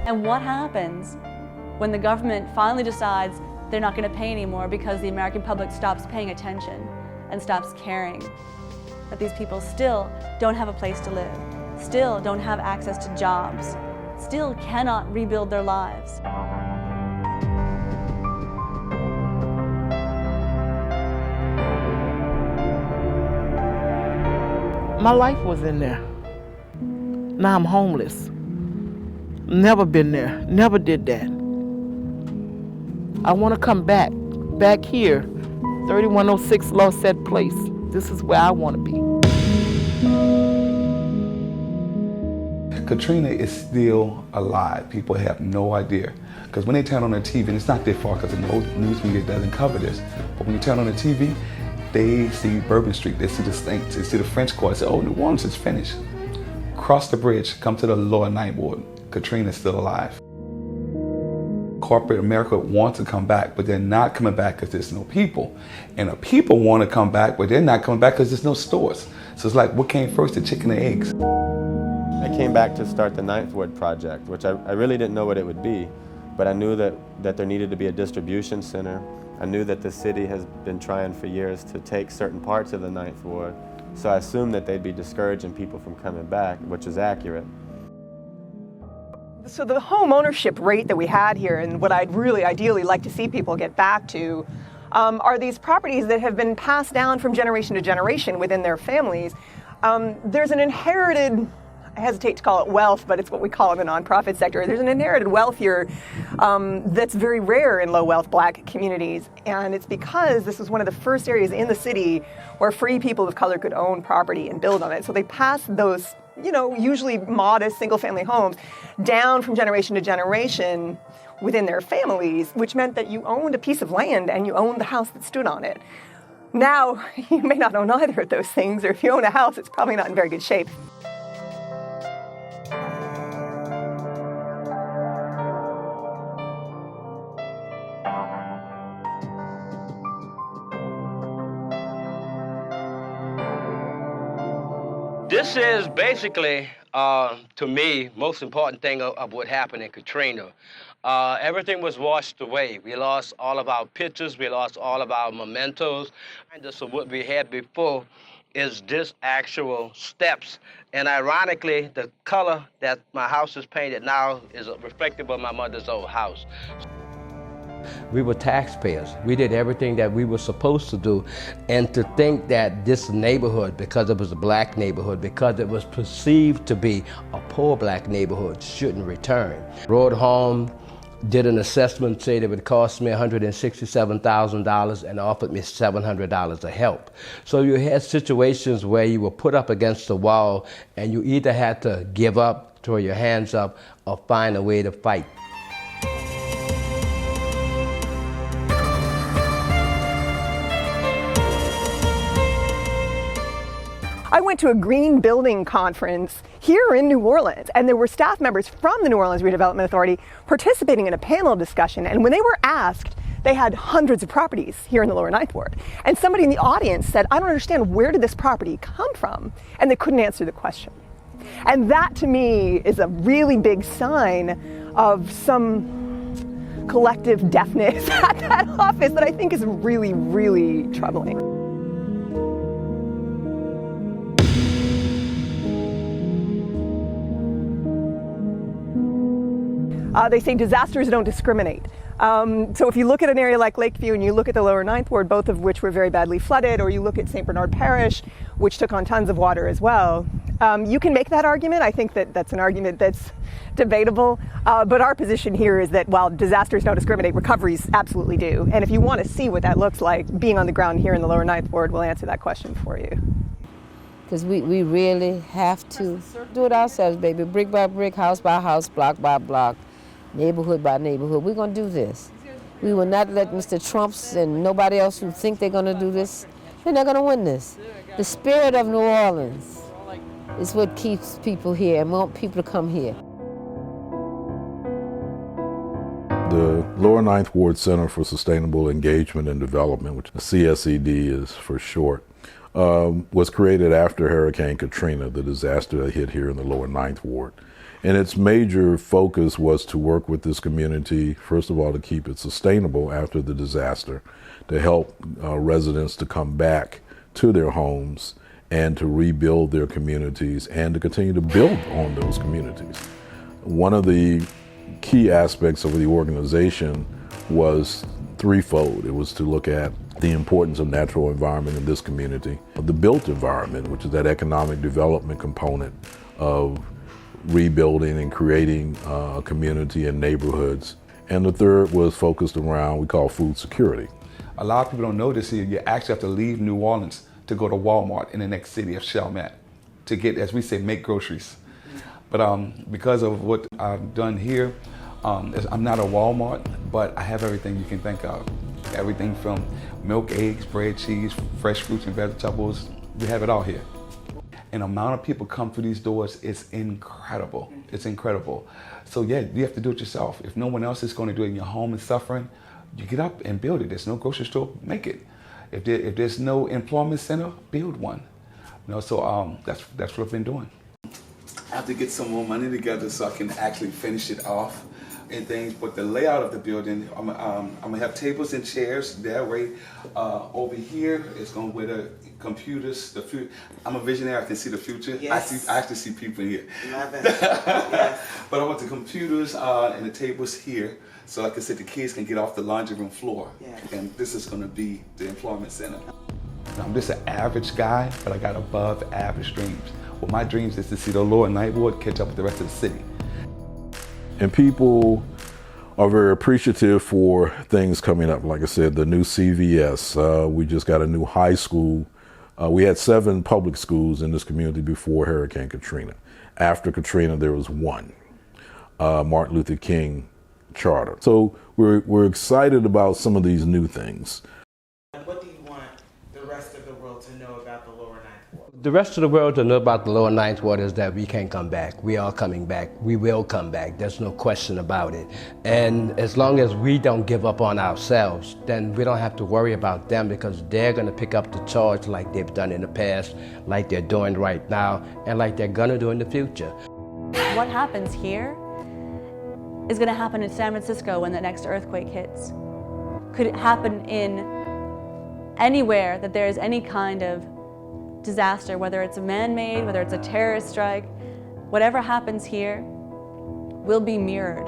And what happens when the government finally decides they're not going to pay anymore because the American public stops paying attention and stops caring? That these people still don't have a place to live, still don't have access to jobs, still cannot rebuild their lives. My life was in there. Now I'm homeless. Never been there, never did that. I want to come back here, 3106 Lawset Place. This is where I want to be. Katrina is still alive. People have no idea. Because when they turn on the TV, and it's not their fault because the news media doesn't cover this, but when you turn on the TV, they see Bourbon Street, they see the Saints, they see the French Quarter, they say, oh, New Orleans is finished. Cross the bridge, come to the lower Ninth Ward. Katrina is still alive. Corporate America wants to come back, but they're not coming back because there's no people. And the people want to come back, but they're not coming back because there's no stores. So it's like, what came first, the chicken or eggs? I came back to start the Ninth Ward project, which I really didn't know what it would be, but I knew that there needed to be a distribution center. I knew that the city has been trying for years to take certain parts of the Ninth Ward, so I assumed that they'd be discouraging people from coming back, which is accurate. So the home ownership rate that we had here, and what I'd really ideally like to see people get back to, are these properties that have been passed down from generation to generation within their families. There's an inherited, I hesitate to call it wealth, but it's what we call in the nonprofit sector. There's an inherited wealth here that's very rare in low-wealth Black communities, and it's because this was one of the first areas in the city where free people of color could own property and build on it. So they passed those, usually modest single-family homes down from generation to generation within their families, which meant that you owned a piece of land and you owned the house that stood on it. Now, you may not own either of those things, or if you own a house, it's probably not in very good shape. This is basically, to me, most important thing of what happened in Katrina. Everything was washed away. We lost all of our pictures. We lost all of our mementos. And so what we had before is this actual steps. And ironically, the color that my house is painted now is reflective of my mother's old house. We were taxpayers. We did everything that we were supposed to do. And to think that this neighborhood, because it was a Black neighborhood, because it was perceived to be a poor Black neighborhood, shouldn't return. Rode home, did an assessment, said it would cost me $167,000 and offered me $700 of help. So you had situations where you were put up against the wall and you either had to give up, throw your hands up, or find a way to fight. I went to a green building conference here in New Orleans, and there were staff members from the New Orleans Redevelopment Authority participating in a panel discussion, and when they were asked, they had hundreds of properties here in the lower Ninth Ward. And somebody in the audience said, I don't understand, where did this property come from? And they couldn't answer the question. And that to me is a really big sign of some collective deafness at that office that I think is really, really troubling. They say disasters don't discriminate. So if you look at an area like Lakeview and you look at the lower Ninth Ward, both of which were very badly flooded, or you look at St. Bernard Parish, which took on tons of water as well, you can make that argument. I think that that's an argument that's debatable. But our position here is that while disasters don't discriminate, recoveries absolutely do. And if you want to see what that looks like, being on the ground here in the lower Ninth Ward will answer that question for you. Because we really have to do it ourselves, baby. Brick by brick, house by house, block by block, neighborhood by neighborhood. We're going to do this. We will not let Mr. Trumps and nobody else who think they're going to do this, they're not going to win this. The spirit of New Orleans is what keeps people here and want people to come here. The Lower Ninth Ward Center for Sustainable Engagement and Development, which the CSED is for short, was created after Hurricane Katrina, the disaster that hit here in the Lower Ninth Ward. And its major focus was to work with this community, first of all, to keep it sustainable after the disaster, to help residents to come back to their homes and to rebuild their communities and to continue to build on those communities. One of the key aspects of the organization was threefold. It was to look at the importance of natural environment in this community, the built environment, which is that economic development component of rebuilding and creating a community and neighborhoods. And the third was focused around, we call food security. A lot of people don't know this here. You actually have to leave New Orleans to go to Walmart in the next city of Chalmette to get, as we say, make groceries. But because of what I've done here, I'm not a Walmart, but I have everything you can think of. Everything from milk, eggs, bread, cheese, fresh fruits and vegetables. We have it all here. And the amount of people come through these doors is incredible. It's incredible. So yeah, you have to do it yourself. If no one else is going to do it in your home and suffering, you get up and build it. There's no grocery store, make it. If there's no employment center, build one. You know, so that's what I've been doing. I have to get some more money together so I can actually finish it off and things. But the layout of the building, I'm gonna have tables and chairs that way. Over here is going with the computers. I'm a visionary. I can see the future. Yes. I actually see people in here. Love it. Yes. But I want the computers and the tables here, so like I said, the kids can get off the laundry room floor. Yes. And this is going to be the employment center. I'm just an average guy, but I got above average dreams. Well, my dreams is to see the Lower Ninth Ward catch up with the rest of the city. And people are very appreciative for things coming up. Like I said, the new CVS, we just got a new high school. We had 7 public schools in this community before Hurricane Katrina. After Katrina, there was one, Martin Luther King charter. So we're excited about some of these new things. What do you want the rest of the world to know about the Lower Ninth Ward? The rest of the world to know about the Lower Ninth Ward is that we can come back. We are coming back. We will come back. There's no question about it. And as long as we don't give up on ourselves, then we don't have to worry about them, because they're going to pick up the charge like they've done in the past, like they're doing right now, and like they're going to do in the future. What happens here is going to happen in San Francisco when the next earthquake hits. Could it happen in anywhere that there is any kind of disaster, whether it's a man-made, whether it's a terrorist strike, whatever happens here will be mirrored